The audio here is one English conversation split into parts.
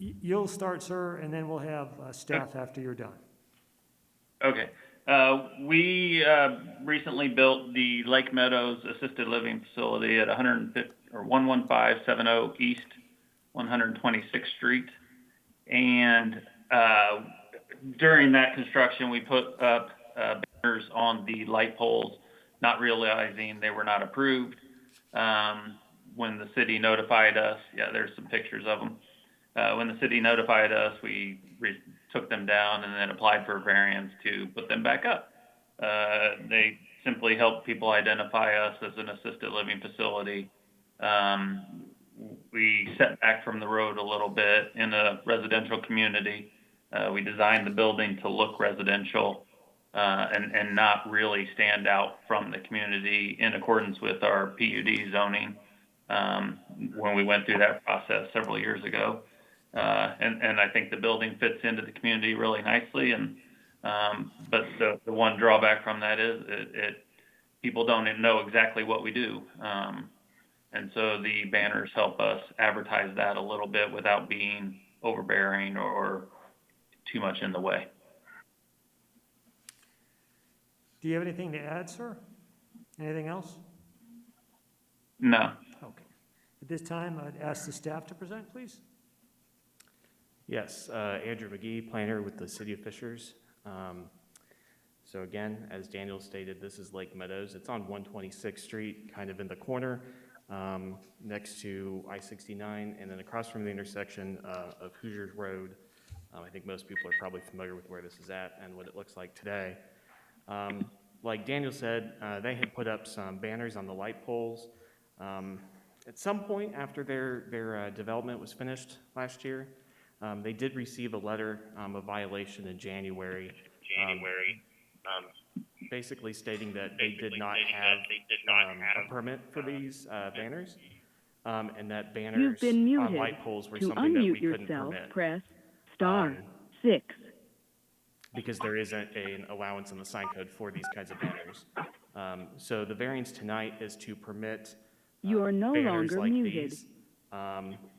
You'll start, sir, and then we'll have staff after you're done. Okay. We recently built the Lake Meadows Assisted Living Facility at 11570 East 126th Street. And during that construction, we put up banners on the light poles, not realizing they were not approved. When the city notified us, yeah, there's some pictures of them. When the city notified us, we took them down and then applied for a variance to put them back up. They simply help people identify us as an assisted living facility. We set back from the road a little bit in a residential community. We designed the building to look residential and not really stand out from the community in accordance with our PUD zoning when we went through that process several years ago. And I think the building fits into the community really nicely. But the one drawback from that is people don't even know exactly what we do. And so the banners help us advertise that a little bit without being overbearing or too much in the way. Do you have anything to add, sir? Anything else? No. Okay. At this time, I'd ask the staff to present, please. Yes, Andrew McGee, planner with the City of Fishers. So again, as Daniel stated, this is Lake Meadows. It's on 126th Street, kind of in the corner, next to I-69, and then across from the intersection of Hoosiers Road. I think most people are probably familiar with where this is at and what it looks like today. Like Daniel said, they had put up some banners on the light poles. At some point after their development was finished last year, they did receive a letter of violation in January, basically stating that they did not have a permit for these banners, and that banners on light poles were something that we couldn't permit. Press *6. Because there isn't an allowance in the sign code for these kinds of banners. So the variance tonight is to permit You are no banners longer like muted. these.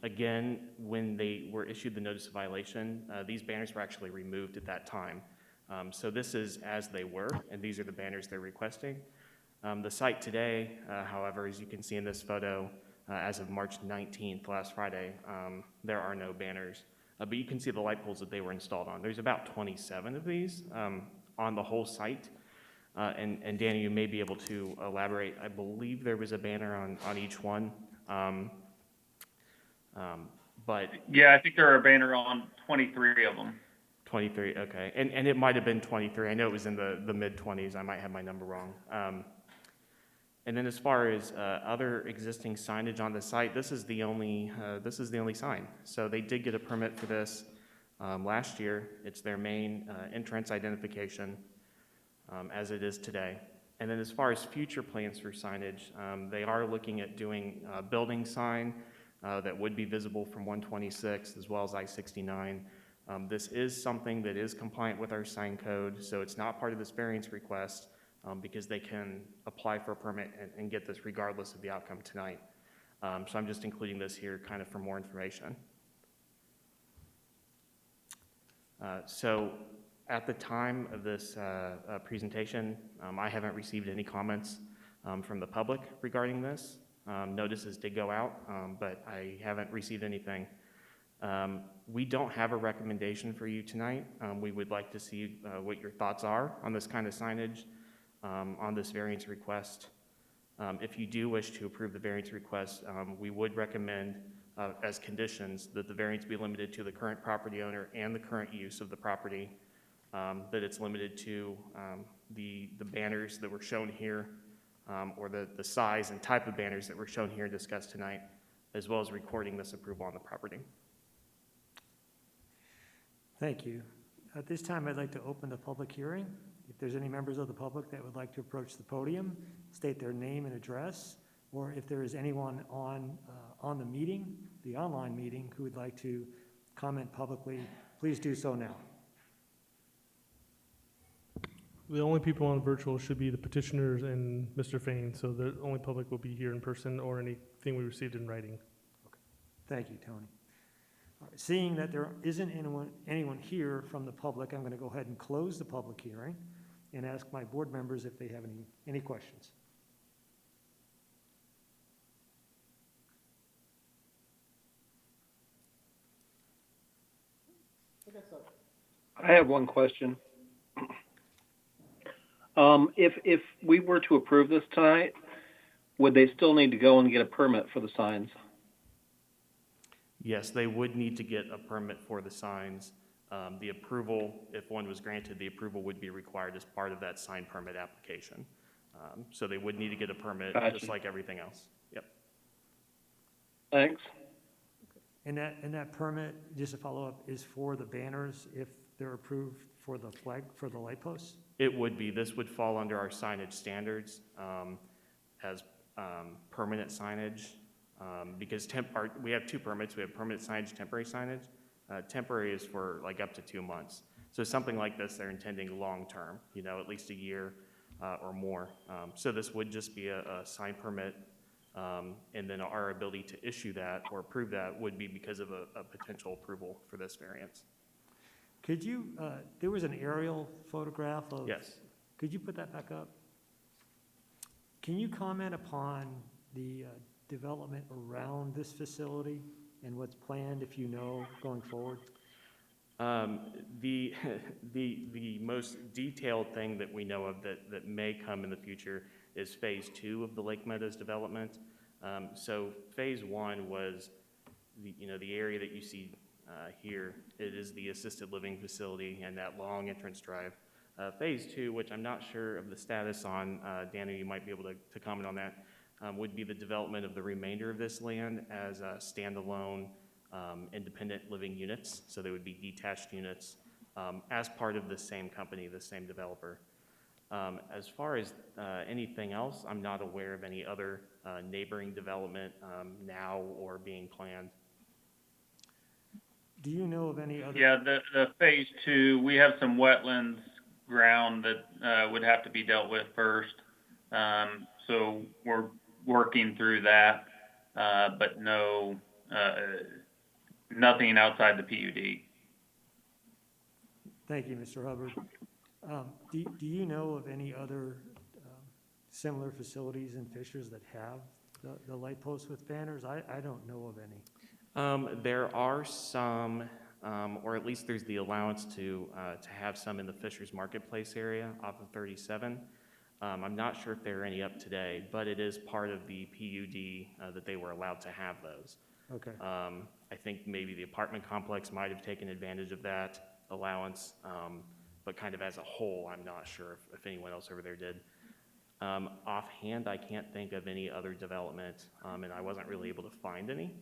Again, when they were issued the notice of violation, these banners were actually removed at that time. So this is as they were, and these are the banners they're requesting. The site today, however, as you can see in this photo, as of March 19th, last Friday, there are no banners. But you can see the light poles that they were installed on. There's about 27 of these on the whole site. And Danny, you may be able to elaborate. I believe there was a banner on each one. But Yeah, I think there are a banner on 23 of them. 23, okay. And it might have been 23. I know it was in the mid-20s. I might have my number wrong. And then as far as other existing signage on the site, this is the only sign. So they did get a permit for this last year. It's their main entrance identification as it is today. And then as far as future plans for signage, they are looking at doing a building sign that would be visible from 126 as well as I-69. This is something that is compliant with our sign code, so it's not part of this variance request because they can apply for a permit and get this regardless of the outcome tonight. So I'm just including this here kind of for more information. So at the time of this presentation, I haven't received any comments from the public regarding this. Notices did go out, but I haven't received anything. We don't have a recommendation for you tonight. We would like to see what your thoughts are on this kind of signage, on this variance request. If you do wish to approve the variance request, we would recommend as conditions that the variance be limited to the current property owner and the current use of the property, that it's limited to the banners that were shown here, or the size and type of banners that were shown here and discussed tonight, as well as recording this approval on the property. Thank you. At this time, I'd like to open the public hearing. If there's any members of the public that would like to approach the podium, state their name and address, or if there is anyone on the meeting, the online meeting, who would like to comment publicly, please do so now. The only people on virtual should be the petitioners and Mr. Fain, so the only public will be here in person or anything we received in writing. Okay. Thank you, Tony. All right, seeing that there isn't anyone here from the public, I'm going to go ahead and close the public hearing and ask my board members if they have any questions. I have one question. If we were to approve this tonight, would they still need to go and get a permit for the signs? Yes, they would need to get a permit for the signs. The approval, if one was granted, the approval would be required as part of that sign permit application. So they would need to get a permit, Gotcha. just like everything else. Yep. Thanks. And that permit, just to follow up, is for the banners if they're approved for the flag, for the light posts? It would be. This would fall under our signage standards as permanent signage because we have two permits. We have permanent signage, temporary signage. Temporary is for like up to 2 months. So something like this, they're intending long-term, at least a year or more. So this would just be a sign permit, and then our ability to issue that or approve that would be because of a potential approval for this variance. Could you, there was an aerial photograph of. Yes. Could you put that back up? Can you comment upon the development around this facility and what's planned, if you know, going forward? The most detailed thing that we know of that may come in the future is phase 2 of the Lake Meadows development. So phase 1 was the area that you see here. It is the assisted living facility and that long entrance drive. Phase 2, which I'm not sure of the status on, Daniel, you might be able to comment on that, would be the development of the remainder of this land as standalone independent living units. So they would be detached units as part of the same company, the same developer. As far as anything else, I'm not aware of any other neighboring development now or being planned. Do you know of any other? Yeah, the phase 2, we have some wetlands ground that would have to be dealt with first. So we're working through that, but no, nothing outside the PUD. Thank you, Mr. Hubbard. Do you know of any other similar facilities in Fishers that have the light posts with banners? I don't know of any. There are some, or at least there's the allowance to have some in the Fishers Marketplace area off of 37. I'm not sure if there are any up today, but it is part of the PUD that they were allowed to have those. Okay. I think maybe the apartment complex might have taken advantage of that allowance, but kind of as a whole, I'm not sure if anyone else over there did. Offhand, I can't think of any other development, and I wasn't really able to find any.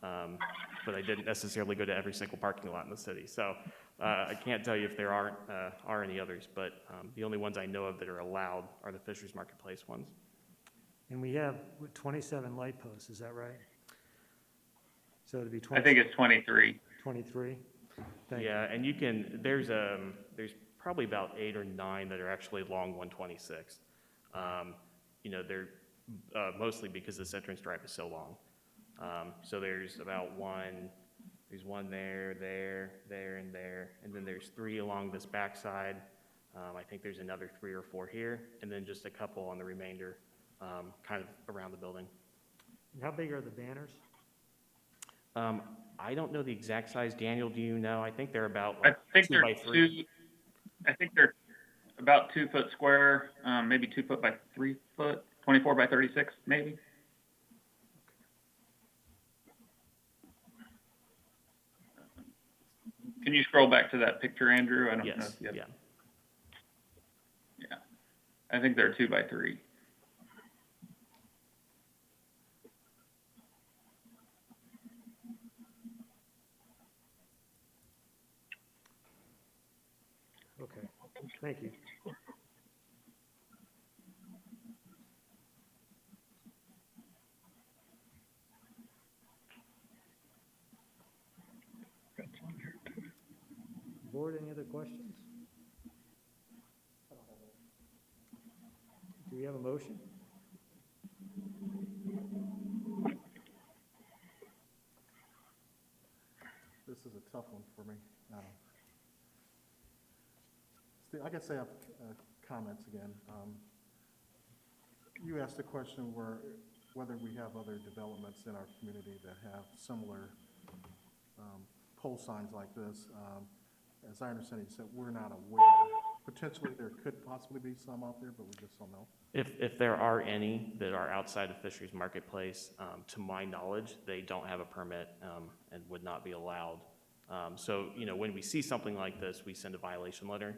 But I didn't necessarily go to every single parking lot in the city. So I can't tell you if there are any others, but the only ones I know of that are allowed are the Fishers Marketplace ones. And we have 27 light posts, is that right? So it'd be 20. I think it's 23. 23? Thank you. Yeah, and there's probably about 8 or 9 that are actually along 126. They're mostly because this entrance drive is so long. So there's one there, and then there's 3 along this backside. I think there's another 3 or 4 here, and then just a couple on the remainder, kind of around the building. And how big are the banners? I don't know the exact size. Daniel, do you know? I think they're about I think 2 they're by 3. I think they're about 2 foot square, maybe 2 foot by 3 foot, 24 by 36, maybe. Can you scroll back to that picture, Andrew? I don't know Yes, if you have. yeah. Yeah. I think they're 2 by 3. Okay, thank you. Board, any other questions? Do we have a motion? tough one for me. Steve, I guess I have comments again. You asked a question whether we have other developments in our community that have similar pole signs like this. As I understand it, you said we're not aware. Potentially, there could possibly be some out there, but we just don't know. If there are any that are outside of Fisheries Marketplace, to my knowledge, they don't have a permit and would not be allowed. So, when we see something like this, we send a violation letter.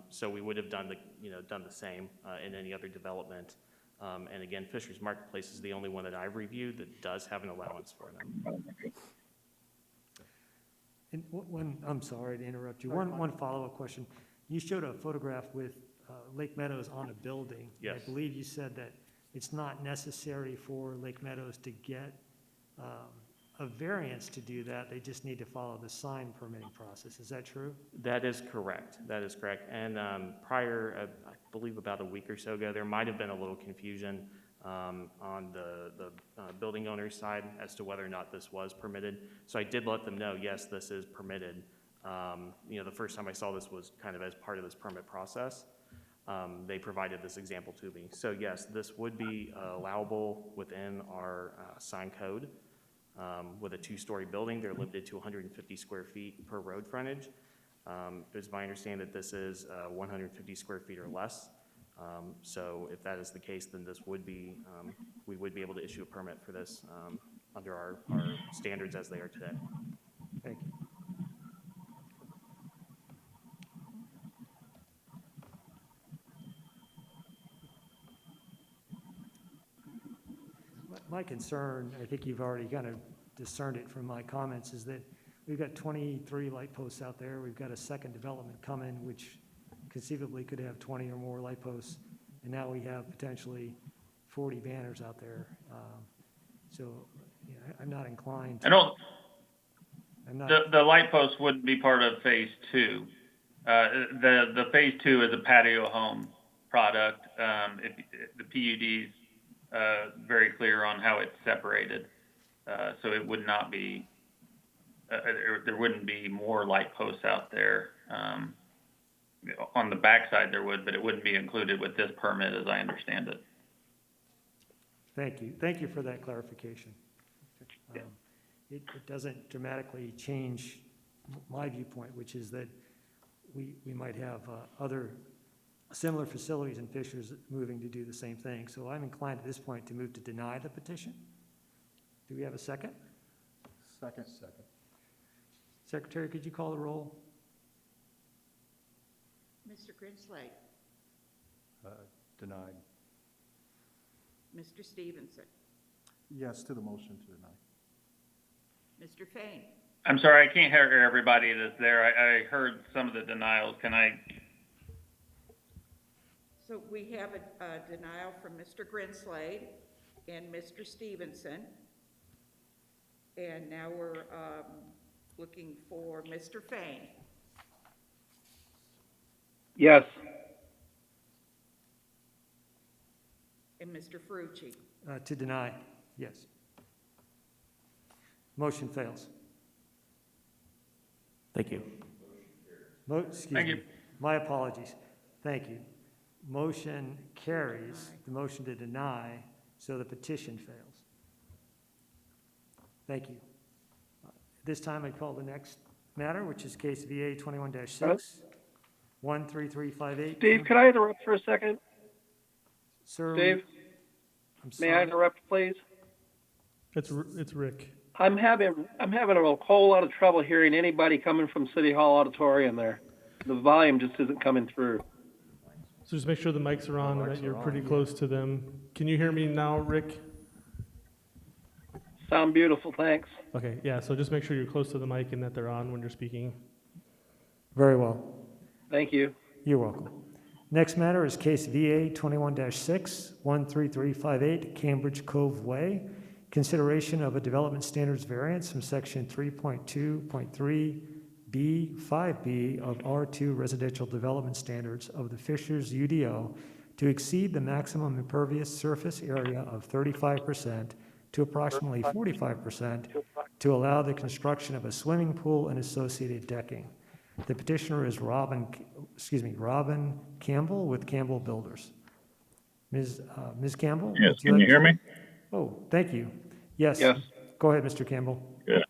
So we would have done the same in any other development. And again, Fisheries Marketplace is the only one that I've reviewed that does have an allowance for them. And I'm sorry to interrupt you. No, you're One follow-up question. You showed a photograph with Lake Meadows on a building. Yes. I believe you said that it's not necessary for Lake Meadows to get a variance to do that. They just need to follow the sign permitting process. Is that true? That is correct. That is correct. And prior, I believe about a week or so ago, there might have been a little confusion on the building owner's side as to whether or not this was permitted. So I did let them know, yes, this is permitted. The first time I saw this was kind of as part of this permit process. They provided this example to me. So yes, this would be allowable within our sign code. With a two-story building, they're limited to 150 square feet per road frontage. It's my understanding that this is 150 square feet or less. So if that is the case, then this would be, we would be able to issue a permit for this under our standards as they are today. Thank you. My concern, I think you've already kind of discerned it from my comments, is that we've got 23 light posts out there. We've got a second development coming, which conceivably could have 20 or more light posts. And now we have potentially 40 banners out there. I'm not inclined I to. don't, the light post wouldn't be part of phase two. The phase two is a patio home product. The PUD's very clear on how it's separated. So it would not be, there wouldn't be more light posts out there. On the backside there would, but it wouldn't be included with this permit as I understand it. Thank you. Thank you for that clarification. It doesn't dramatically change my viewpoint, which is that we might have other similar facilities and Fishers moving to do the same thing. So I'm inclined at this point to move to deny the petition. Do we have a second? Second. Secretary, could you call the roll? Mr. Grinsley, Denied. Mr. Stevenson, Yes to the motion to deny. Mr. Fain, I'm sorry, I can't hear everybody that's there. I heard some of the denials. Can I? so we have a denial from Mr. Grinsley and Mr. Stevenson. And now we're looking for Mr. Fain. Yes. And Mr. Ferrucci. To deny, yes. Motion fails. Thank you. Excuse Thank me. you. My apologies. Thank you. Motion carries, the motion to deny, so the petition fails. Thank you. This time I call the next matter, which is case VA 21-6, 13358. Steve, could I interrupt for a second? Sir, Dave, I'm may I sorry. interrupt, please? It's Rick. I'm having a whole lot of trouble hearing anybody coming from City Hall auditorium there. The volume just isn't coming through. So just make sure the mics are on and that you're pretty close to them. Can you hear me now, Rick? Sound beautiful, thanks. Okay, yeah, so just make sure you're close to the mic and that they're on when you're speaking. Very well. Thank you. You're welcome. Next matter is case VA 21-6, 13358, Cambridge Cove Way. Consideration of a development standards variance from section 3.2.3B, 5B of R2 residential development standards of the Fishers UDO to exceed the maximum impervious surface area of 35% to approximately 45% to allow the construction of a swimming pool and associated decking. The petitioner is Robin Campbell with Campbell Builders. Ms. Campbell? Yes, would can like you hear to- me? Oh, thank you. Yes. Yes. Go ahead, Mr. Campbell. Good.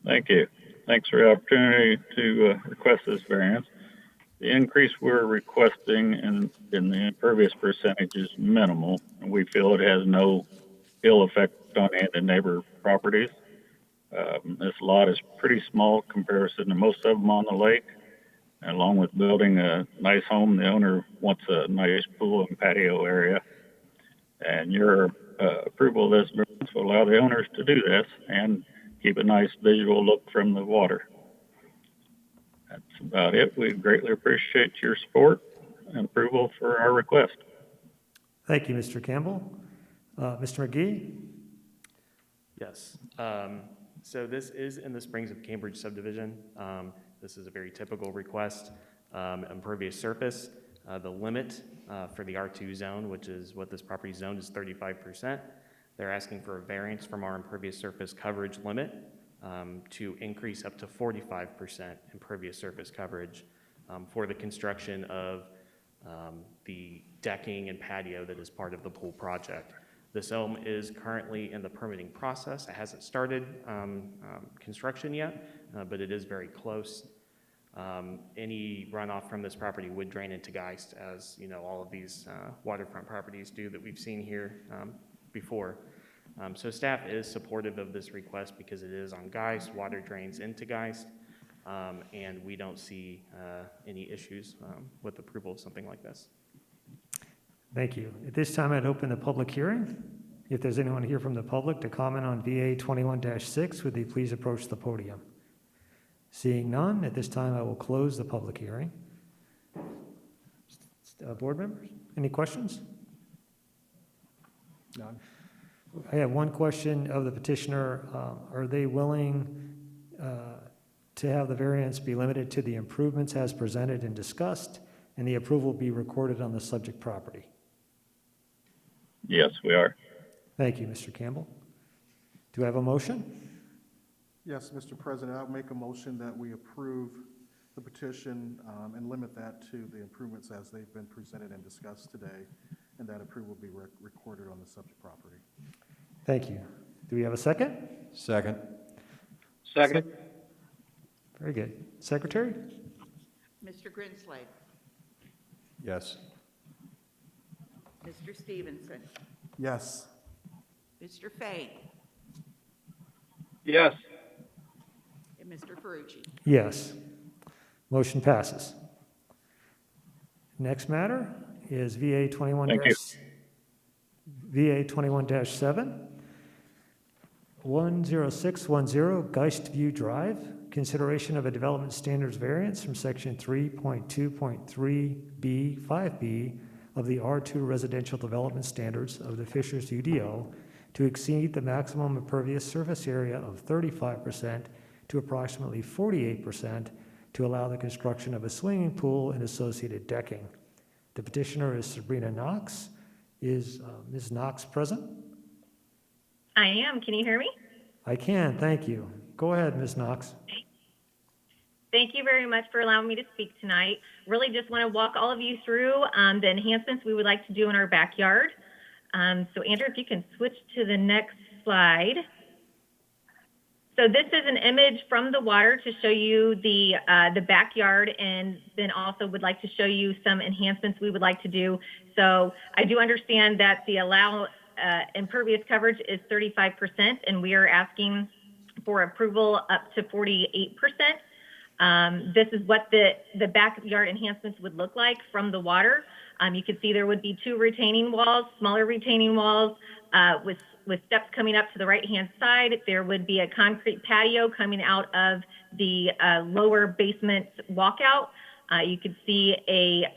Thank you. Thanks for the opportunity to request this variance. The increase we're requesting in the impervious percentage is minimal, and we feel it has no ill effect on any of the neighbor properties. This lot is pretty small comparison to most of them on the lake. And along with building a nice home, the owner wants a nice pool and patio area. And your approval of this variance will allow the owners to do this and keep a nice visual look from the water. That's about it. We greatly appreciate your support and approval for our request. Thank you, Mr. Campbell. Mr. McGee? Yes. So this is in the Springs of Cambridge subdivision. This is a very typical request. Impervious surface. The limit for the R2 zone, which is what this property is zoned, is 35%. They're asking for a variance from our impervious surface coverage limit to increase up to 45% impervious surface coverage for the construction of the decking and patio that is part of the pool project. This home is currently in the permitting process. It hasn't started construction yet, but it is very close. Any runoff from this property would drain into Geist, as you know, all of these waterfront properties do that we've seen here before. So staff is supportive of this request because it is on Geist, water drains into Geist, and we don't see any issues with approval of something like this. Thank you. At this time, I'd open the public hearing. If there's anyone here from the public to comment on VA 21-6, would they please approach the podium? Seeing none, at this time, I will close the public hearing. Board members, any questions? None. I have one question of the petitioner. Are they willing to have the variance be limited to the improvements as presented and discussed, and the approval be recorded on the subject property? Yes, we are. Thank you, Mr. Campbell. Do I have a motion? Yes, Mr. President, I'll make a motion that we approve the petition and limit that to the improvements as they've been presented and discussed today, and that approval be recorded on the subject property. Thank you. Do we have a second? Second. Second. Very good. Secretary? Mr. Grinslade, Yes. Mr. Stevenson, Yes. Mr. Fain, Yes. and Mr. Ferrucci. Yes. Motion passes. Next matter is VA 21 Thank you. VA 21-7, 10610 Geist View Drive, consideration of a development standards variance from section 3.2.3B5B of the R2 residential development standards of the Fishers UDO to exceed the maximum impervious surface area of 35% to approximately 48% to allow the construction of a swimming pool and associated decking. The petitioner is Sabrina Knox. Is Ms. Knox present? I am. Can you hear me? I can, thank you. Go ahead, Ms. Knox. Thank you very much for allowing me to speak tonight. Really just want to walk all of you through the enhancements we would like to do in our backyard. So Andrew, if you can switch to the next slide. So this is an image from the water to show you the backyard, and then also would like to show you some enhancements we would like to do. So I do understand that the impervious coverage is 35%, and we are asking for approval up to 48%. This is what the backyard enhancements would look like from the water. You can see there would be 2 retaining walls, smaller retaining walls, with steps coming up to the right-hand side. There would be a concrete patio coming out of the lower basement walkout. You could see a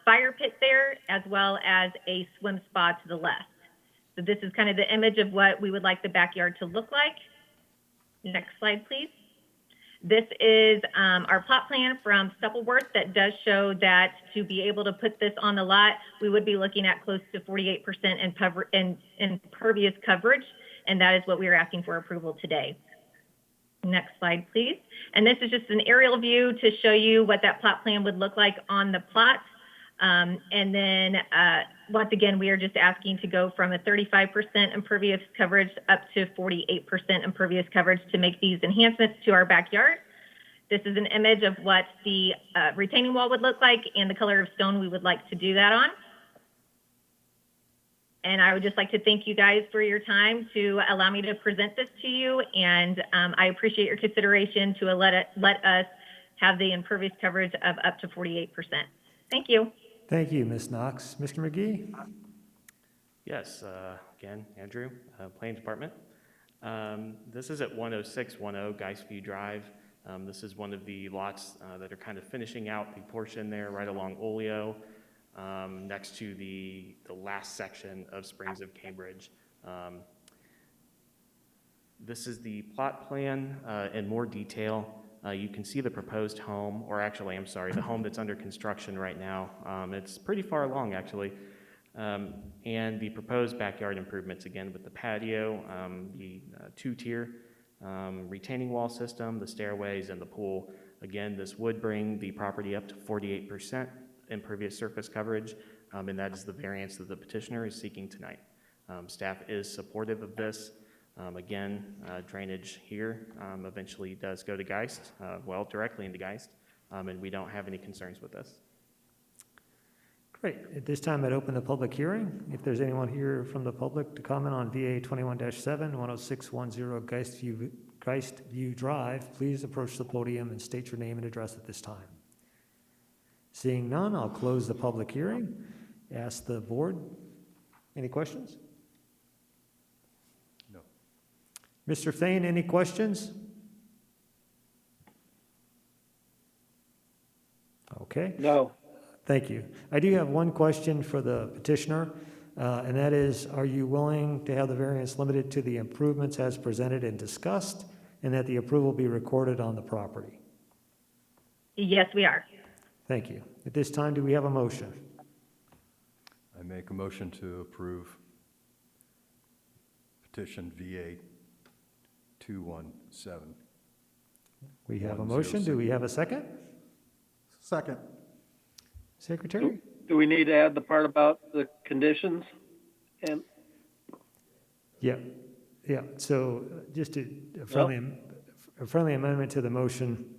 fire pit there, as well as a swim spa to the left. So this is kind of the image of what we would like the backyard to look like. Next slide, please. This is our plot plan from Stuppleworth that does show that to be able to put this on the lot, we would be looking at close to 48% in impervious coverage, and that is what we are asking for approval today. Next slide, please. And this is just an aerial view to show you what that plot plan would look like on the plot. And then once again, we are just asking to go from a 35% impervious coverage up to 48% impervious coverage to make these enhancements to our backyard. This is an image of what the retaining wall would look like and the color of stone we would like to do that on. And I would just like to thank you guys for your time to allow me to present this to you. And I appreciate your consideration to let us have the impervious coverage of up to 48%. Thank you. Thank you, Ms. Knox. Mr. McGee? Yes, again, Andrew, Planning Department. This is at 10610 Geist View Drive. This is one of the lots that are kind of finishing out the portion there right along Oleo. Next to the last section of Springs of Cambridge. This is the plot plan in more detail. You can see the proposed home, or actually, I'm sorry, the home that's under construction right now. It's pretty far along, actually. And the proposed backyard improvements, again, with the patio, the two-tier retaining wall system, the stairways, and the pool. Again, this would bring the property up to 48%. Impervious surface coverage, and that is the variance that the petitioner is seeking tonight. Staff is supportive of this. Again, drainage here eventually does go to Geist, well, directly into Geist, and we don't have any concerns with this. Great. At this time, I'd open the public hearing. If there's anyone here from the public to comment on VA 21-7, 10610 Geist View Drive, please approach the podium and state your name and address at this time. Seeing none, I'll close the public hearing. Ask the board, any questions? No. Mr. Fain, any questions? Okay. No. Thank you. I do have one question for the petitioner, and that is, are you willing to have the variance limited to the improvements as presented and discussed, and that the approval be recorded on the property? Yes, we are. Thank you. At this time, do we have a motion? I make a motion to approve petition VA 217. We have a motion. Do we have a second? Second. Secretary? Do we need to add the part about the conditions? And Yeah. So just a friendly amendment to the motion,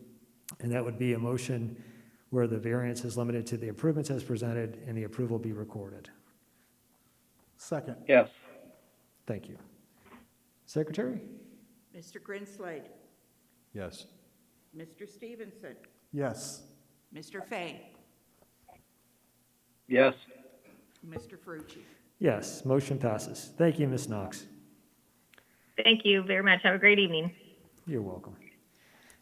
and that would be a motion where the variance is limited to the improvements as presented and the approval be recorded. Second. yes. Thank you. Secretary? Mr. Grinslade, Yes. Mr. Stevenson, Yes. Mr. Fain, Yes. Mr. Ferrucci. Yes, motion passes. Thank you, Ms. Knox. Thank you very much. Have a great evening. You're welcome.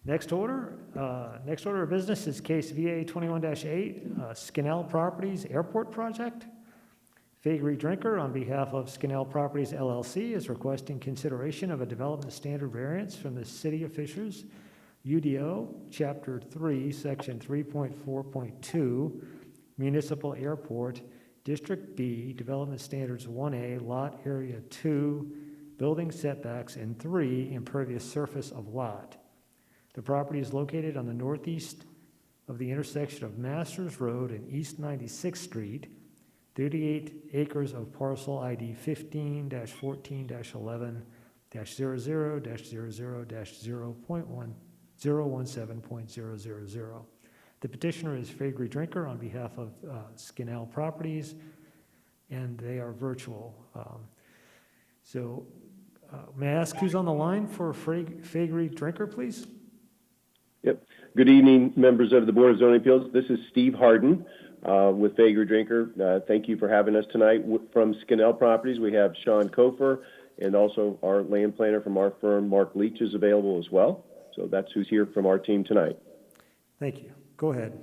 Next order of business is case VA 21-8, Scannell Properties Airport Project. Fagery Drinker, on behalf of Scannell Properties LLC, is requesting consideration of a development standard variance from the City of Fishers, UDO, Chapter 3, Section 3.4.2, Municipal Airport, District B, Development Standards 1A, Lot Area 2, Building Setbacks, and 3, Impervious Surface of Lot. The property is located on the northeast of the intersection of Masters Road and East 96th Street, 38 acres of parcel ID 15-14-11-00-00-017.000. The petitioner is Fagery Drinker on behalf of Scannell Properties, and they are virtual. May I ask who's on the line for Fagery Drinker, please? Yep. Good evening, members of the Board of Zoning Appeals. This is Steve Harden with Fagery Drinker. Thank you for having us tonight. From Scannell Properties, we have Sean Kofer, and also our land planner from our firm, Mark Leach, is available as well. So that's who's here from our team tonight. Thank you. Go ahead.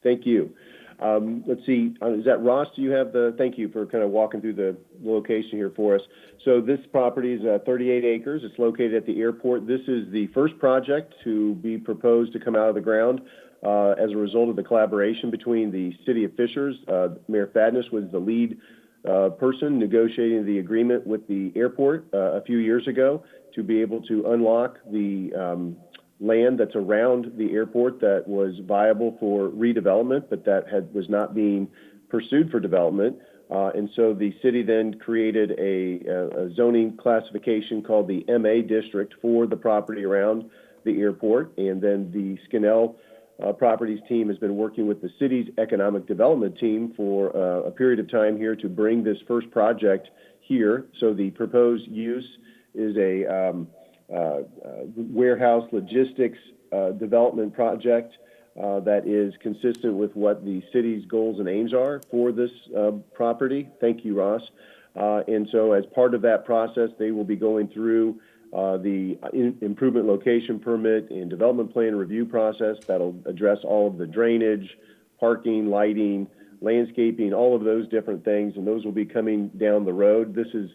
Thank you. Let's see, is that Ross? Do you have thank you for kind of walking through the location here for us. So this property is 38 acres. It's located at the airport. This is the first project to be proposed to come out of the ground as a result of the collaboration between the City of Fishers. Mayor Fadness was the lead person negotiating the agreement with the airport a few years ago to be able to unlock the land that's around the airport that was viable for redevelopment, but that was not being pursued for development. And so the city then created a zoning classification called the MA district for the property around the airport. And then the Scannell properties team has been working with the city's economic development team for a period of time here to bring this first project here. So the proposed use is a warehouse logistics development project that is consistent with what the city's goals and aims are for this property. Thank you, Ross. And so as part of that process, they will be going through the improvement location permit and development plan review process that'll address all of the drainage, parking, lighting, landscaping, all of those different things, and those will be coming down the road. This is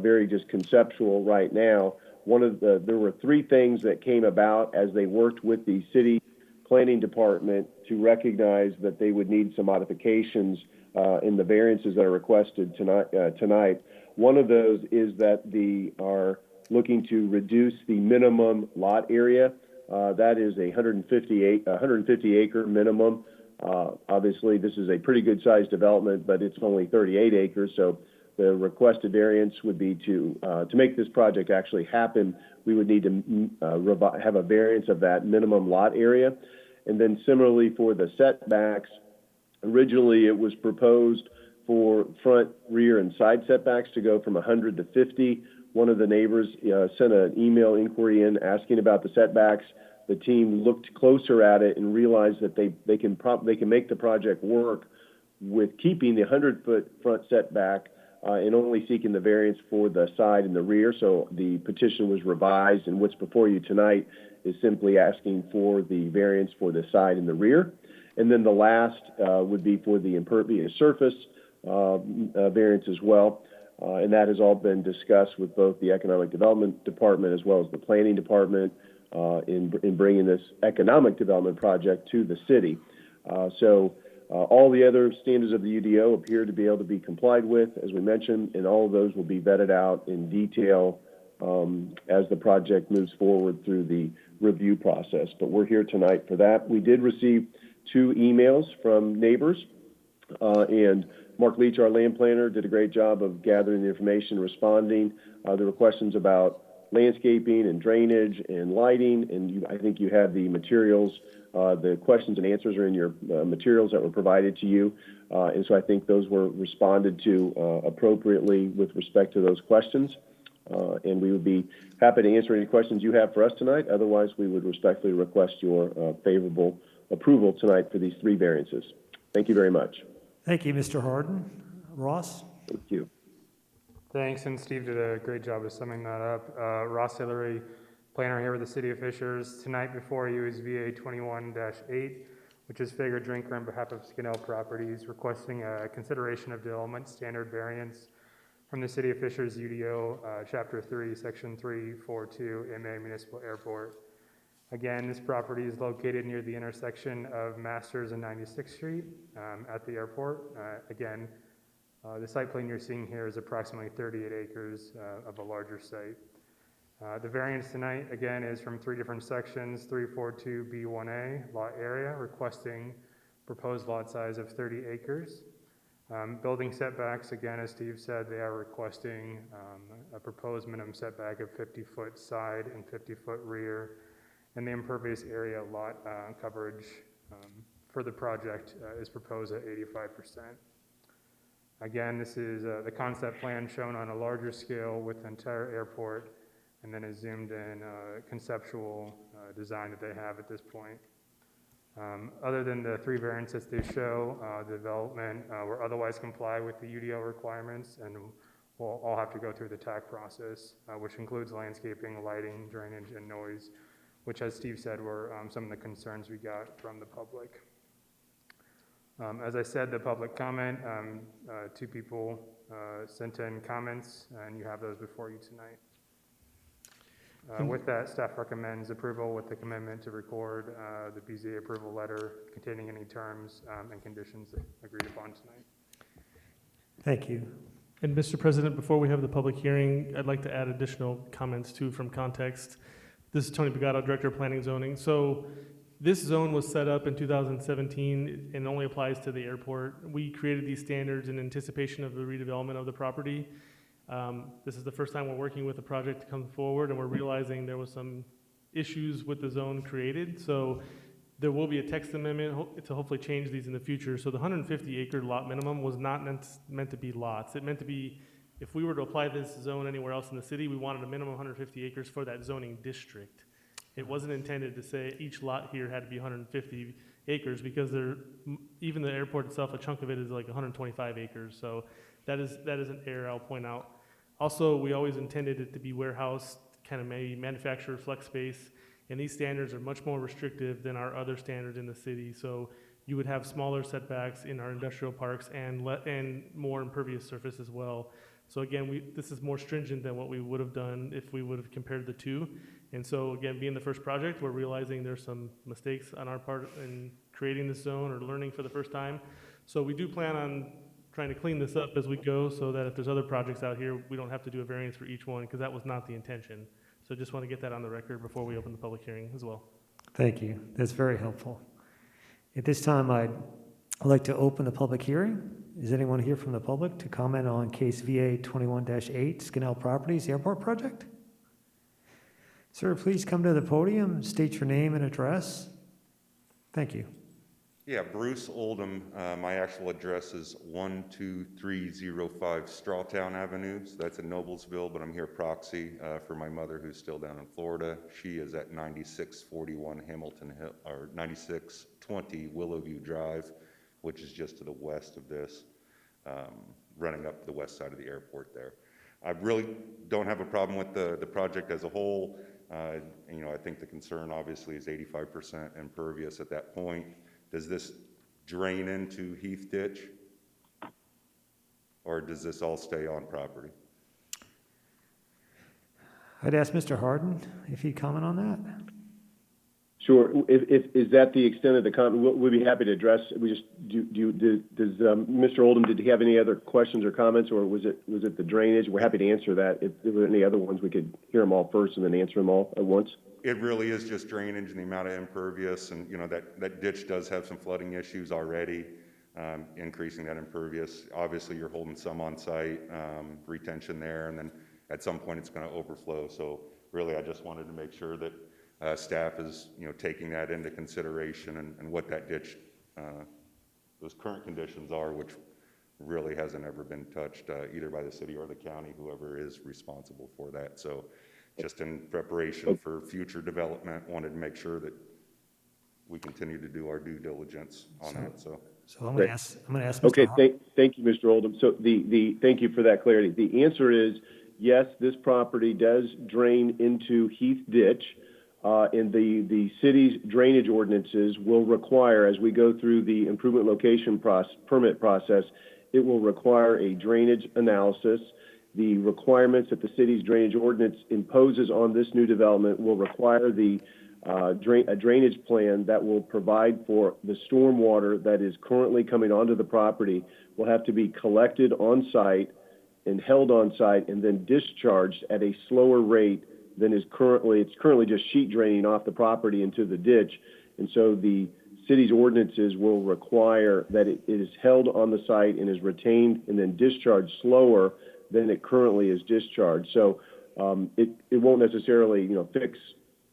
very just conceptual right now. There were three things that came about as they worked with the city planning department to recognize that they would need some modifications in the variances that are requested tonight. One of those is that they are looking to reduce the minimum lot area. That is a 150 acre minimum. Obviously, this is a pretty good sized development, but it's only 38 acres. So the requested variance would be to make this project actually happen, we would need to have a variance of that minimum lot area. And then similarly for the setbacks, originally it was proposed for front, rear, and side setbacks to go from 100 to 50. One of the neighbors sent an email inquiry in asking about the setbacks. The team looked closer at it and realized that they can make the project work with keeping the 100-foot front setback and only seeking the variance for the side and the rear. So the petition was revised, and what's before you tonight is simply asking for the variance for the side and the rear. And then the last would be for the impervious surface variance as well. And that has all been discussed with both the Economic Development Department as well as the Planning Department in bringing this economic development project to the city. So all the other standards of the UDO appear to be able to be complied with, as we mentioned, and all of those will be vetted out in detail as the project moves forward through the review process. But we're here tonight for that. We did receive 2 emails from neighbors, and Mark Leach, our land planner, did a great job of gathering the information, responding. There were questions about landscaping and drainage and lighting, and I think you have the materials. The questions and answers are in your materials that were provided to you, and so I think those were responded to appropriately with respect to those questions. And we would be happy to answer any questions you have for us tonight. Otherwise, we would respectfully request your favorable approval tonight for these 3 variances. Thank you very much. Thank you, Mr. Harden. Ross? Thank you. Thanks, and Steve did a great job of summing that up. Ross Hillary, planner here with the City of Fishers. Tonight before you is VA 21-8, which is Fager Drinker on behalf of Scannell Properties, requesting a consideration of development standard variance from the City of Fishers UDO, Chapter 3, Section 342, MA Municipal Airport. Again, this property is located near the intersection of Masters and 96th Street at the airport. Again, the site plan you're seeing here is approximately 38 acres of a larger site. The variance tonight, again, is from 3 different sections, 342B1A, lot area, requesting proposed lot size of 30 acres. Building setbacks, again, as Steve said, they are requesting a proposed minimum setback of 50-foot side and 50-foot rear. And the impervious area lot coverage for the project is proposed at 85%. Again, this is the concept plan shown on a larger scale with the entire airport, and then a zoomed in conceptual design that they have at this point. Other than the 3 variances they show, the development will otherwise comply with the UDO requirements, and we'll all have to go through the TAC process, which includes landscaping, lighting, drainage, and noise, which, as Steve said, were some of the concerns we got from the public. As I said, the public comment, 2 people sent in comments, and you have those before you tonight. With that, staff recommends approval with the commitment to record the BZA approval letter containing any terms and conditions agreed upon tonight. Thank you. And Mr. President, before we have the public hearing, I'd like to add additional comments too from context. This is Tony Pagano, Director of Planning Zoning. So this zone was set up in 2017 and only applies to the airport. We created these standards in anticipation of the redevelopment of the property. This is the first time we're working with the project to come forward, and we're realizing there was some issues with the zone created. So there will be a text amendment to hopefully change these in the future. So the 150 acre lot minimum was not meant to be lots. It meant to be, if we were to apply this zone anywhere else in the city, we wanted a minimum 150 acres for that zoning district. It wasn't intended to say each lot here had to be 150 acres because even the airport itself, a chunk of it is like 125 acres. So that is an error I'll point out. Also, we always intended it to be warehouse, kind of maybe manufacturer flex space. And these standards are much more restrictive than our other standards in the city. So you would have smaller setbacks in our industrial parks and more impervious surface as well. So again, this is more stringent than what we would have done if we would have compared the two. And so again, being the first project, we're realizing there's some mistakes on our part in creating this zone or learning for the first time. So we do plan on trying to clean this up as we go so that if there's other projects out here, we don't have to do a variance for each one because that was not the intention. So just want to get that on the record before we open the public hearing as well. Thank you. That's very helpful. At this time, I'd like to open the public hearing. Is anyone here from the public to comment on case VA 21-8, Scannell Properties Airport Project? Sir, please come to the podium, state your name and address. Thank you. Yeah, Bruce Oldham. My actual address is 12305 Strawtown Avenue. So that's in Noblesville, but I'm here proxy for my mother who's still down in Florida. She is at 9641 Hamilton Hill, or 9620 Willowview Drive, which is just to the west of this, running up the west side of the airport there. I really don't have a problem with the project as a whole. You know, I think the concern obviously is 85% impervious at that point. Does this drain into Heath Ditch? Or does this all stay on property? I'd ask Mr. Harden if he'd comment on that. Sure. Is that the extent of the comment? We'd be happy to address. We just does Mr. Oldham, did he have any other questions or comments, or was it the drainage? We're happy to answer that. If there were any other ones, we could hear them all first and then answer them all at once. It really is just drainage and the amount of impervious, and you know that ditch does have some flooding issues already, increasing that impervious. Obviously, you're holding some on site retention there, and then at some point it's going to overflow. So really, I just wanted to make sure that staff is taking that into consideration and what that ditch, those current conditions are, which really hasn't ever been touched either by the city or the county, whoever is responsible for that. So just in preparation for future development, wanted to make sure that we continue to do our due diligence on that. So I'm going to ask Mr. Okay, Harden. thank you, Mr. Oldham. So thank you for that clarity. The answer is yes, this property does drain into Heath Ditch. And the city's drainage ordinances will require, as we go through the improvement location permit process, it will require a drainage analysis. The requirements that the city's drainage ordinance imposes on this new development will require a drainage plan that will provide for the stormwater that is currently coming onto the property will have to be collected on site and held on site and then discharged at a slower rate than it's currently just sheet draining off the property into the ditch. And so the city's ordinances will require that it is held on the site and is retained and then discharged slower than it currently is discharged. So it won't necessarily fix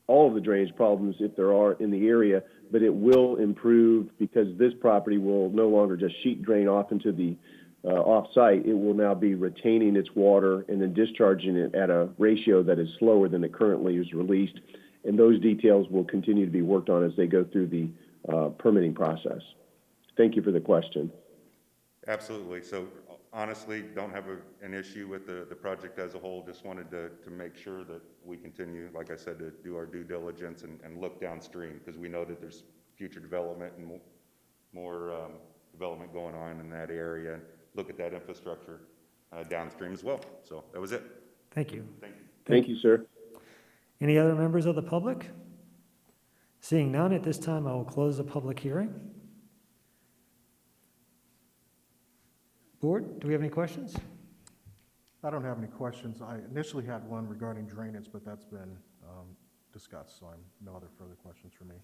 all of the drainage problems if there are in the area, but it will improve because this property will no longer just sheet drain off into the off-site. It will now be retaining its water and then discharging it at a ratio that is slower than it currently is released. And those details will continue to be worked on as they go through the permitting process. Thank you for the question. absolutely. So honestly, don't have an issue with the project as a whole. Just wanted to make sure that we continue, like I said, to do our due diligence and look downstream, because we know that there's future development and more development going on in that area, and look at that infrastructure downstream as well. So that was it. Thank you. Thank you. Thank you, sir. Any other members of the public? Seeing none, at this time, I will close the public hearing. Board, do we have any questions? I don't have any questions. I initially had one regarding drainage, but that's been discussed, so no other further questions for me.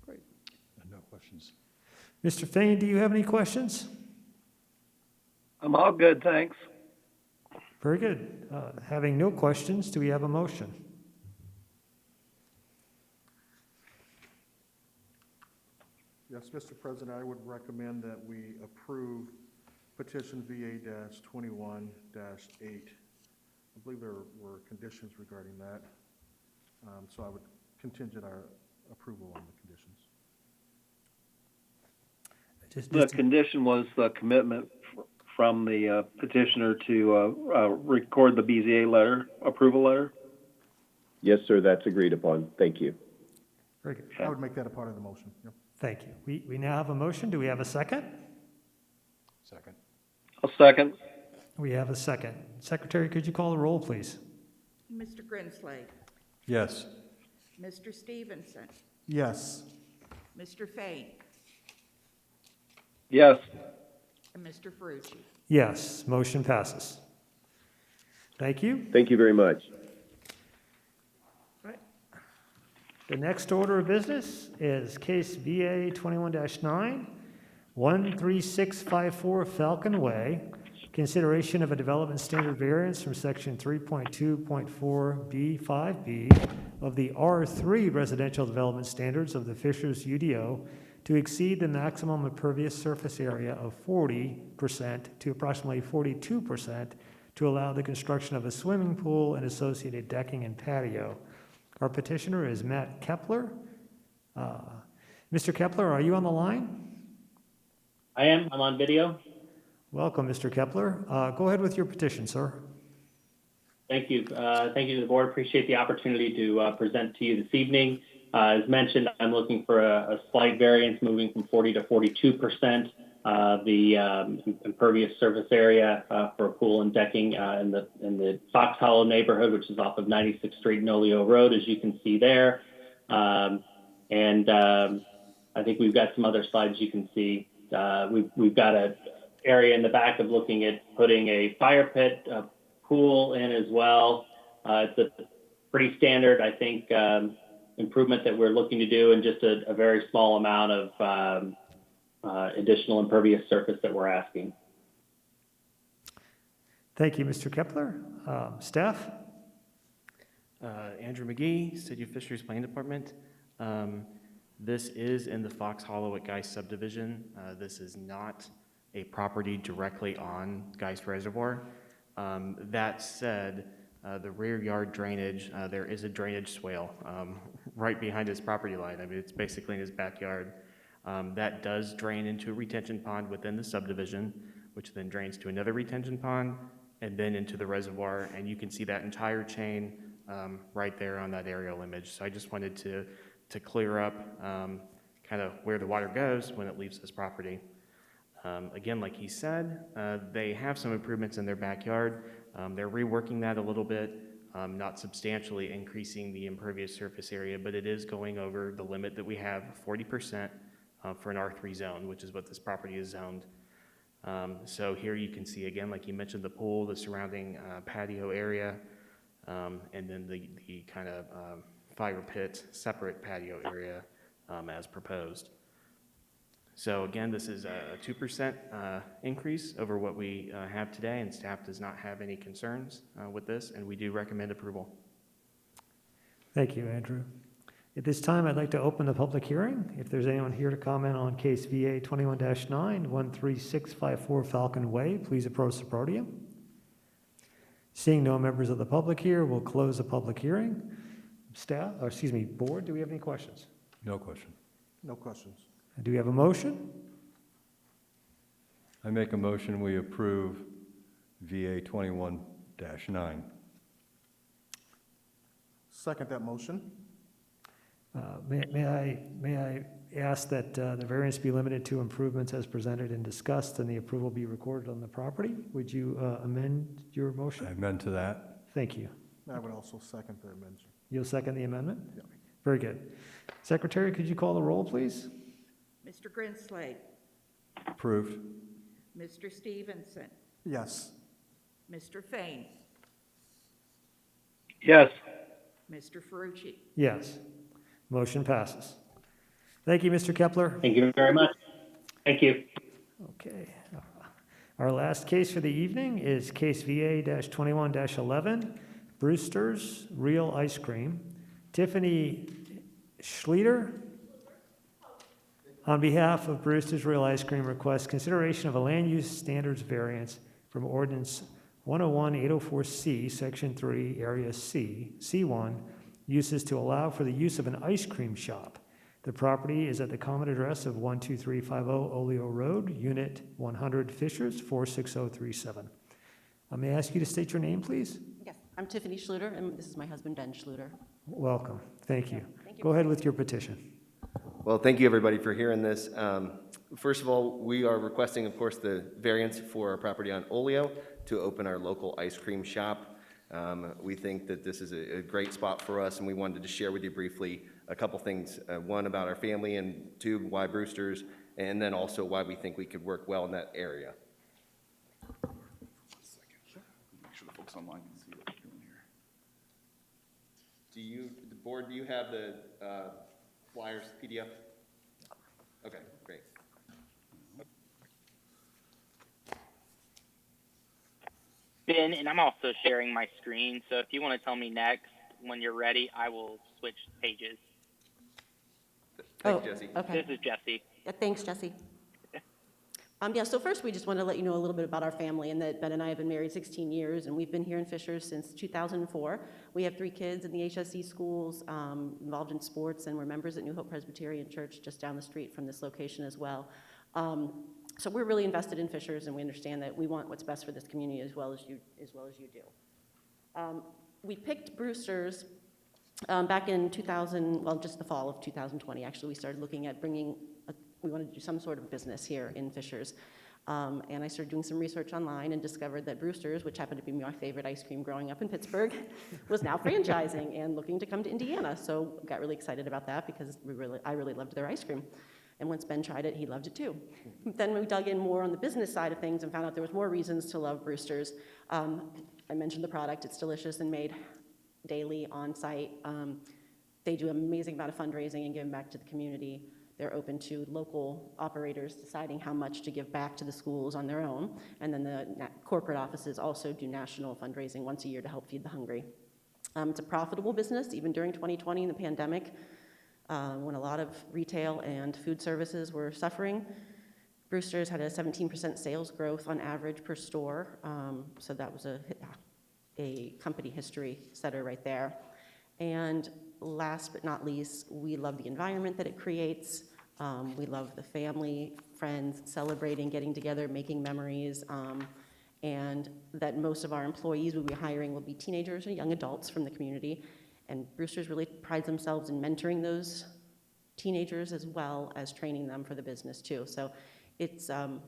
Great. No questions. Mr. Fain, do you have any questions? I'm all good, thanks. Very good. Having no questions, do we have a motion? Yes, Mr. President, I would recommend that we approve petition VA-21-8. I believe there were conditions regarding that, so I would contingent our approval on the conditions. The condition was the commitment from the petitioner to record the BZA letter, approval letter? Yes, sir, that's agreed upon. Thank you. Very good. I would make that a part of the motion. Yep. Thank you. We now have a motion. Do we have a second? Second. I'll second. We have a second. Secretary, could you call the roll, please? Mr. Grinslade, Yes. Mr. Stevenson, Yes. Mr. Fain, Yes. and Mr. Ferrucci. Yes, motion passes. Thank you. Thank you very much. Right. The next order of business is case VA 21-9, 13654 Falcon Way, consideration of a development standard variance from section 3.2.4B5B of the R3 residential development standards of the Fishers UDO to exceed the maximum impervious surface area of 40% to approximately 42% to allow the construction of a swimming pool and associated decking and patio. Our petitioner is Matt Kepler. Mr. Kepler, are you on the line? I am. I'm on video. Welcome, Mr. Kepler. Go ahead with your petition, sir. Thank you. Thank you to the board. Appreciate the opportunity to present to you this evening. As mentioned, I'm looking for a slight variance moving from 40 to 42%. The impervious surface area for a pool and decking in the Fox Hollow neighborhood, which is off of 96th Street and Oleo Road, as you can see there. I think we've got some other slides you can see. We've got an area in the back of looking at putting a fire pit, a pool in as well. It's a pretty standard, I think, improvement that we're looking to do, and just a very small amount of additional impervious surface that we're asking. Thank you, Mr. Kepler. Staff? Andrew McGee, City of Fishers Planning Department. This is in the Fox Hollow at Geist subdivision. This is not a property directly on Geist Reservoir. That said, the rear yard drainage, there is a drainage swale right behind his property line. I mean, it's basically in his backyard. That does drain into a retention pond within the subdivision, which then drains to another retention pond and then into the reservoir. And you can see that entire chain right there on that aerial image. So I just wanted to clear up kind of where the water goes when it leaves this property. Again, like he said, they have some improvements in their backyard. They're reworking that a little bit, not substantially increasing the impervious surface area, but it is going over the limit that we have, 40% for an R3 zone, which is what this property is zoned. So here you can see, again, like you mentioned, the pool, the surrounding patio area, and then the kind of fire pit, separate patio area as proposed. So again, this is a 2% increase over what we have today, and staff does not have any concerns with this, and we do recommend approval. Thank you, Andrew. At this time, I'd like to open the public hearing. If there's anyone here to comment on case VA 21-9, 13654 Falcon Way, please approach the podium. Seeing no members of the public here, we'll close the public hearing. Board, do we have any questions? No question. No questions. Do we have a motion? I make a motion we approve VA 21-9. Second that motion. May I ask that the variance be limited to improvements as presented and discussed, and the approval be recorded on the property? Would you amend your motion? I amend to that. Thank you. I would also second the amendment. You'll second the amendment? Yeah. Very good. Secretary, could you call the roll, please? Mr. Grinslade, Approved. Mr. Stevenson, Yes. Mr. Fain, Yes. Mr. Ferrucci. Yes. Motion passes. Thank you, Mr. Kepler. Thank you very much. Thank you. Okay. Our last case for the evening is case VA-21-11, Brewster's Real Ice Cream. Tiffany Schluter, on behalf of Brewster's Real Ice Cream, requests consideration of a land use standards variance from ordinance 101-804C, section 3, area C, C1, uses to allow for the use of an ice cream shop. The property is at the common address of 12350 Oleo Road, Unit 100, Fishers, 46037. May I ask you to state your name, please? Yes, I'm Tiffany Schluter, and this is my husband, Ben Schluter. Welcome. Thank you. Thank you. Go ahead with your petition. Well, thank you, everybody, for hearing this. First of all, we are requesting, of course, the variance for our property on Oleo to open our local ice cream shop. We think that this is a great spot for us, and we wanted to share with you briefly a couple things. One, about our family, and two, why Brewster's, and then also why we think we could work well in that area. Make sure the folks online can see what we're doing here. The board, do you have the flyers PDF? Okay, great. Ben, and I'm also sharing my screen, so if you want to tell me next when you're ready, I will switch pages. Thanks, Jesse. Okay. This is Jesse. Yeah, thanks, Jesse. Yeah, so first we just want to let you know a little bit about our family, and that Ben and I have been married 16 years, and we've been here in Fishers since 2004. We have 3 kids in the HSE schools, involved in sports, and we're members at New Hope Presbyterian Church just down the street from this location as well. So we're really invested in Fishers, and we understand that we want what's best for this community as well as you do. We picked Brewster's back in 2000, well, just the fall of 2020. Actually, we started looking at we wanted to do some sort of business here in Fishers. And I started doing some research online and discovered that Brewster's, which happened to be my favorite ice cream growing up in Pittsburgh, was now franchising and looking to come to Indiana. So got really excited about that because I really loved their ice cream. And once Ben tried it, he loved it too. Then we dug in more on the business side of things and found out there was more reasons to love Brewster's. I mentioned the product. It's delicious and made daily on site. They do an amazing amount of fundraising and giving back to the community. They're open to local operators deciding how much to give back to the schools on their own. And then the corporate offices also do national fundraising once a year to help feed the hungry. It's a profitable business, even during 2020 in the pandemic, when a lot of retail and food services were suffering. Brewster's had a 17% sales growth on average per store. So that was a company history setter right there. And last but not least, we love the environment that it creates. We love the family, friends, celebrating, getting together, making memories, and that most of our employees we'll be hiring will be teenagers and young adults from the community. And Brewster's really prides themselves in mentoring those teenagers as well as training them for the business too. So it's a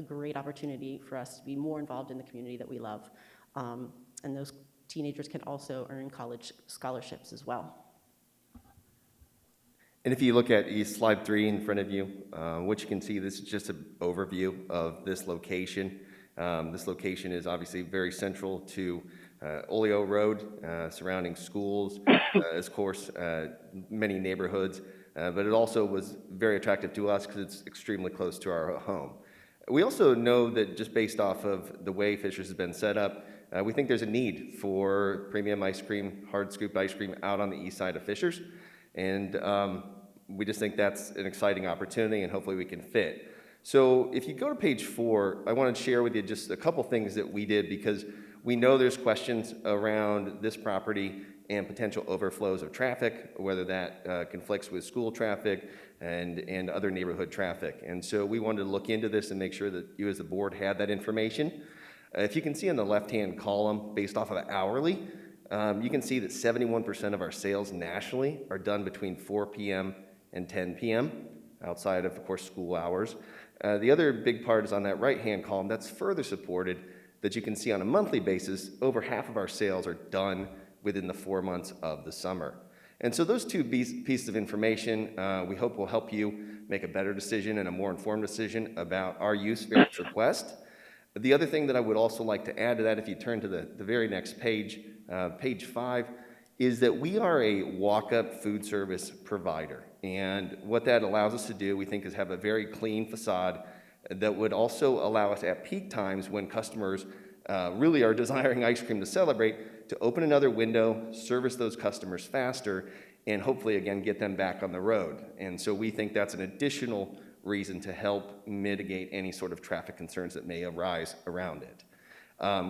great opportunity for us to be more involved in the community that we love. And those teenagers can also earn college scholarships as well. And if you look at slide 3 in front of you, what you can see, this is just an overview of this location. This location is obviously very central to Oleo Road, surrounding schools, of course, many neighborhoods, but it also was very attractive to us because it's extremely close to our home. We also know that just based off of the way Fishers has been set up, we think there's a need for premium ice cream, hard scoop ice cream out on the east side of Fishers. And we just think that's an exciting opportunity and hopefully we can fit. So if you go to page 4, I want to share with you just a couple things that we did because we know there's questions around this property and potential overflows of traffic, whether that conflicts with school traffic and other neighborhood traffic. And so we wanted to look into this and make sure that you as the board had that information. If you can see on the left-hand column, based off of hourly, you can see that 71% of our sales nationally are done between 4 p.m. and 10 p.m., outside of course, school hours. The other big part is on that right-hand column. That's further supported that you can see on a monthly basis, over half of our sales are done within the 4 months of the summer. And so those two pieces of information, we hope will help you make a better decision and a more informed decision about our use variance request. The other thing that I would also like to add to that, if you turn to the very next page, page 5, is that we are a walk-up food service provider. And what that allows us to do, we think, is have a very clean facade that would also allow us at peak times when customers really are desiring ice cream to celebrate, to open another window, service those customers faster, and hopefully, again, get them back on the road. And so we think that's an additional reason to help mitigate any sort of traffic concerns that may arise around it.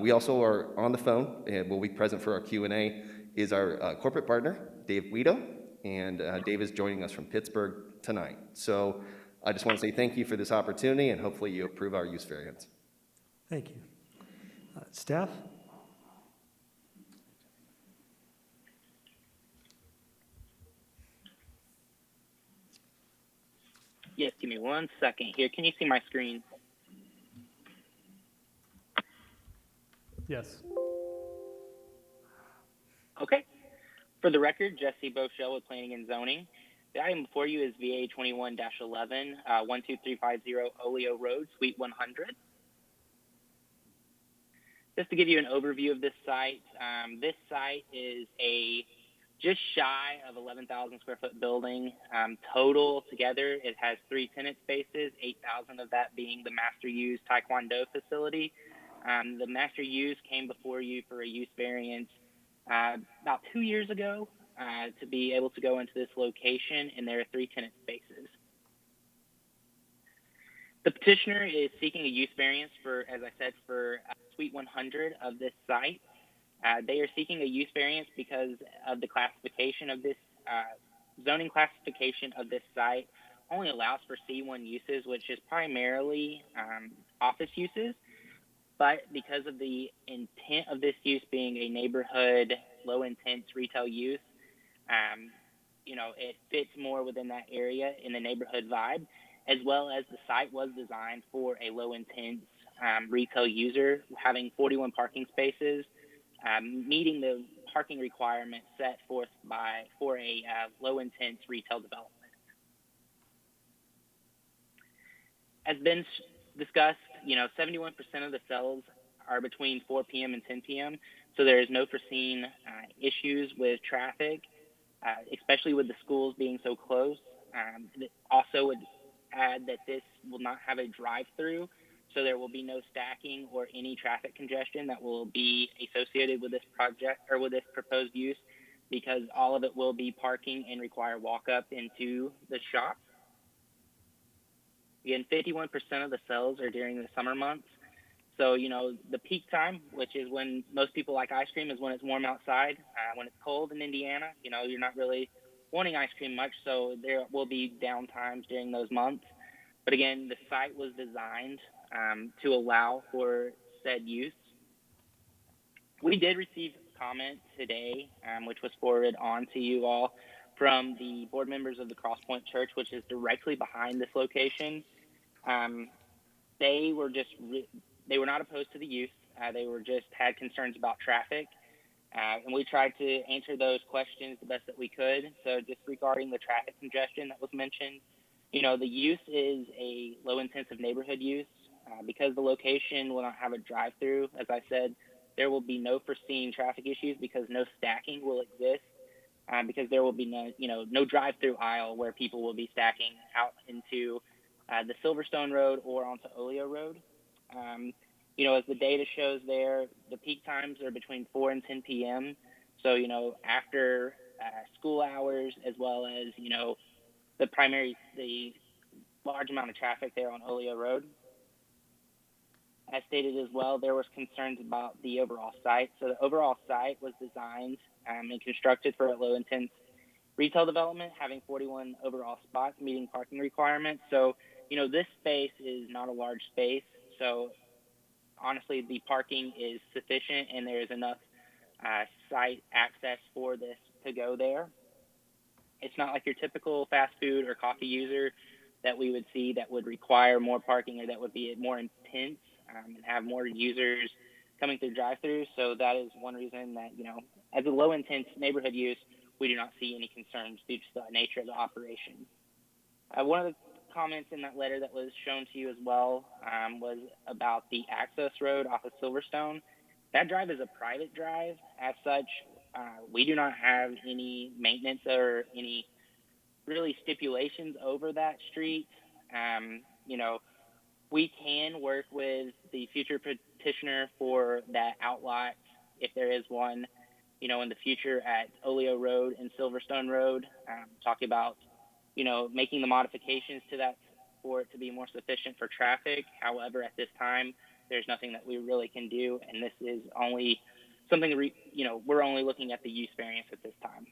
We also are on the phone, and will be present for our Q&A, is our corporate partner, Dave Guido, and Dave is joining us from Pittsburgh tonight. So I just want to say thank you for this opportunity, and hopefully you approve our use variance. Thank you. Staff? Yes, give me 1 second here. Can you see my screen? Yes. Okay. For the record, Jesse Bochelle with Planning and Zoning. The item before you is VA 21-11, 12350 Oleo Road, Suite 100. Just to give you an overview of this site is a just shy of 11,000 square foot building. Total together, it has 3 tenant spaces, 8,000 of that being the master use Taekwondo facility. The master use came before you for a use variance about 2 years ago to be able to go into this location, and there are 3 tenant spaces. The petitioner is seeking a use variance for, as I said, for Suite 100 of this site. They are seeking a use variance because of the classification of this, zoning classification of this site only allows for C1 uses, which is primarily office uses. But because of the intent of this use being a neighborhood, low-intense retail use, it fits more within that area in the neighborhood vibe, as well as the site was designed for a low-intense retail user, having 41 parking spaces, meeting the parking requirements set forth for a low-intense retail development. As been discussed, 71% of the cells are between 4 p.m. and 10 p.m., so there is no foreseen issues with traffic, especially with the schools being so close. Also would add that this will not have a drive-through, so there will be no stacking or any traffic congestion that will be associated with this project or with this proposed use, because all of it will be parking and require walk-up into the shop. Again, 51% of the sales are during the summer months. So, the peak time, which is when most people like ice cream, is when it's warm outside. When it's cold in Indiana, you're not really wanting ice cream much, so there will be down times during those months. But again, the site was designed to allow for said use. We did receive comment today, which was forwarded on to you all from the board members of the Crosspoint Church, which is directly behind this location. They were not opposed to the use. They had concerns about traffic. And we tried to answer those questions the best that we could. So just regarding the traffic congestion that was mentioned, the use is a low-intensive neighborhood use. Because the location will not have a drive-through, as I said, there will be no foreseen traffic issues because no stacking will exist. Because there will be no drive-through aisle where people will be stacking out into the Silverstone Road or onto Oleo Road. As the data shows there, the peak times are between 4 and 10 p.m. So, after school hours, as well as, the large amount of traffic there on Oleo Road. As stated as well, there was concerns about the overall site. So the overall site was designed and constructed for a low-intense retail development, having 41 overall spots meeting parking requirements. So, this space is not a large space. So honestly, the parking is sufficient and there is enough site access for this to go there. It's not like your typical fast food or coffee user that we would see that would require more parking or that would be more intense and have more users coming through drive-throughs. So that is one reason that, as a low-intense neighborhood use, we do not see any concerns due to the nature of the operation. One of the comments in that letter that was shown to you as well was about the access road off of Silverstone. That drive is a private drive. As such, we do not have any maintenance or any really stipulations over that street. You know, we can work with the future petitioner for that outlot, if there is one, you know, in the future at Oleo Road and Silverstone Road, talking about, you know, making the modifications to that for it to be more sufficient for traffic. However, at this time, there's nothing that we really can do, and this is only something that you know, we're only looking at the use variance at this time.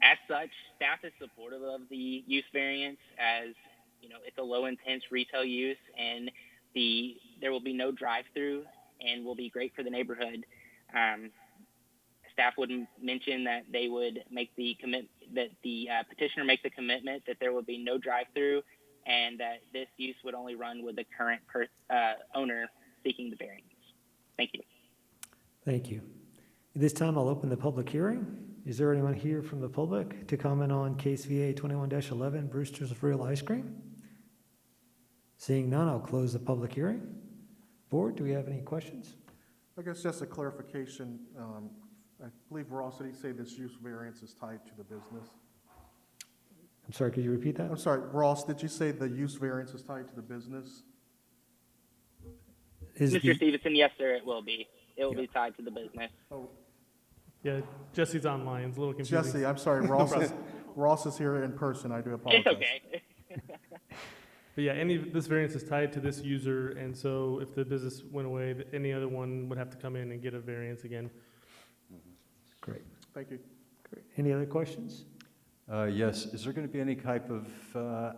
As such, staff is supportive of the use variance, as you know, it's a low intense retail use, and there will be no drive-through and will be great for the neighborhood. Staff would mention that they would make the petitioner make the commitment that there would be no drive-through, and that this use would only run with the current owner seeking the variance. Thank you. Thank you. At this time, I'll open the public hearing. Is there anyone here from the public to comment on case VA 21-11, Brewster's of Real Ice Cream? Seeing none, I'll close the public hearing. Board, do we have any questions? I guess just a clarification. I believe Ross, did he say this use variance is tied to the business? I'm sorry, could you repeat that? I'm sorry, Ross, did you say the use variance is tied to the business? Mr. Stevenson, yes, sir, it will be. It will be tied to the business. Oh. Yeah, Jesse's online. It's a little confusing. Jesse, I'm sorry, Ross is here in person. I do apologize. It's okay. But yeah, this variance is tied to this user, and so if the business went away, any other one would have to come in and get a variance again. Great. Thank you. Great. Any other questions? Yes. Is there going to be any type of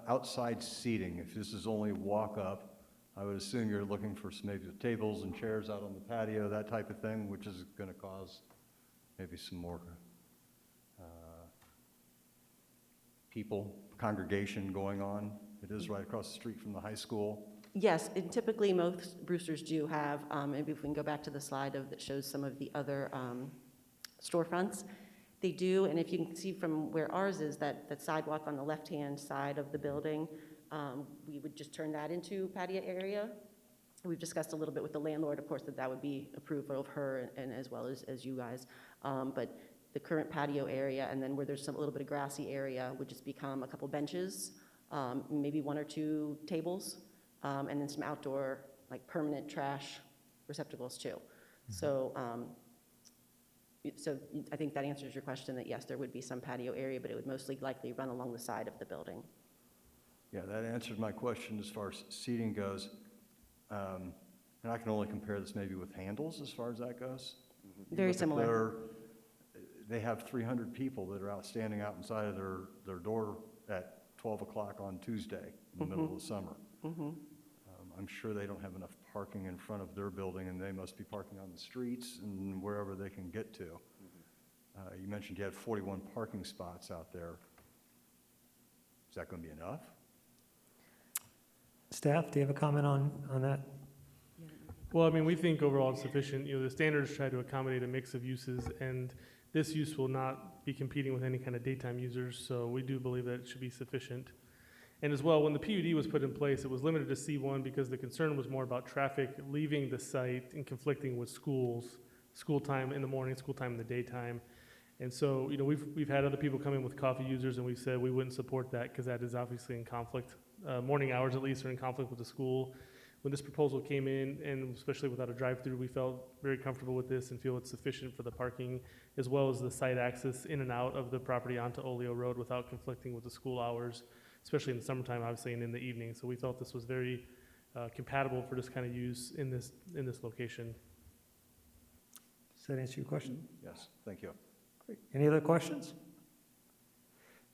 outside seating? If this is only walk up, I would assume you're looking for maybe tables and chairs out on the patio, that type of thing, which is going to cause maybe some more congregation going on. It is right across the street from the high school. Yes, and typically most Brewsters do have, maybe if we can go back to the slide that shows some of the other storefronts. They do, and if you can see from where ours is, that sidewalk on the left-hand side of the building, we would just turn that into patio area. We've discussed a little bit with the landlord, of course, that would be approval of her and as well as you guys. But the current patio area, and then where there's a little bit of grassy area, would just become a couple benches, maybe 1 or 2 tables, and then some outdoor, like permanent trash receptacles too. Mm-hmm. So I think that answers your question that yes, there would be some patio area, but it would mostly likely run along the side of the building. Yeah, that answers my question as far as seating goes. And I can only compare this maybe with Handles as far as that goes. Very similar. They have 300 people that are standing out inside of their door at 12 o'clock on Tuesday in the middle of the summer. Mm-hmm. I'm sure they don't have enough parking in front of their building, and they must be parking on the streets and wherever they can get to. You mentioned you had 41 parking spots out there. Is that going to be enough? Staff, do you have a comment on that? Well, I mean, we think overall it's sufficient. You know, the standards try to accommodate a mix of uses, and this use will not be competing with any kind of daytime users, so we do believe that it should be sufficient. And as well, when the PUD was put in place, it was limited to C1 because the concern was more about traffic leaving the site and conflicting with schools, school time in the morning, school time in the daytime. And so, you know, we've had other people come in with coffee users, and we've said we wouldn't support that because that is obviously in conflict. Morning hours at least are in conflict with the school. When this proposal came in, and especially without a drive-through, we felt very comfortable with this and feel it's sufficient for the parking as well as the site access in and out of the property onto Oleo Road without conflicting with the school hours, especially in the summertime, obviously, and in the evening. So we felt this was very compatible for this kind of use in this location. Does that answer your question? Yes, thank you. Great. Any other questions?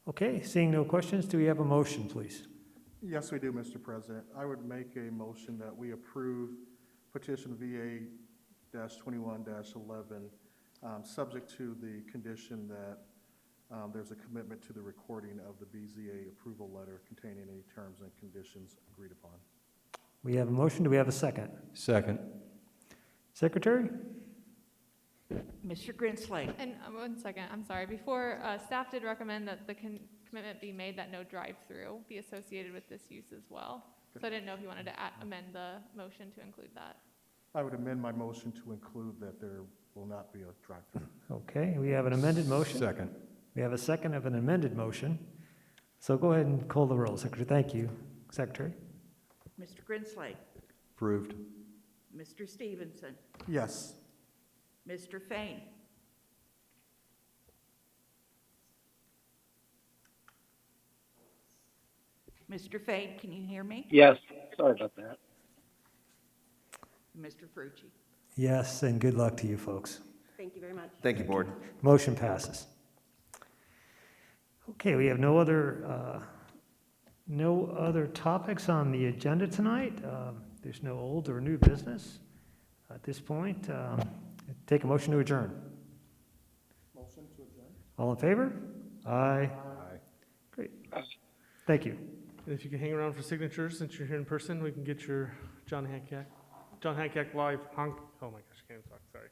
Okay, seeing no questions, do we have a motion, please? Yes, we do, Mr. President. I would make a motion that we approve petition VA-21-11, subject to the condition that there's a commitment to the recording of the BZA approval letter containing any terms and conditions agreed upon. We have a motion. Do we have a second? Second. Secretary? Mr. Grinsley. And 1 second, I'm sorry. Before, staff did recommend that the commitment be made that no drive-through be associated with this use as well. So I didn't know if you wanted to amend the motion to include that. I would amend my motion to include that there will not be a drive-through. Okay, we have an amended motion. Second. We have a second of an amended motion. So go ahead and call the roll, Secretary. Thank you, Secretary. Mr. Grinsley. Approved. Mr. Stevenson. Yes. Mr. Fain. Mr. Fain, can you hear me? Yes, sorry about that. Mr. Frucci. Yes, and good luck to you folks. Thank you very much. Thank you, Board. Motion passes. Okay, we have no other topics on the agenda tonight. There's no old or new business at this point. Take a motion to adjourn. Motion to adjourn? All in favor? Aye. Aye. Great. Thank you. And if you can hang around for signatures, since you're here in person, we can get your John Hancock live honk. Oh my gosh, I can't even talk, sorry.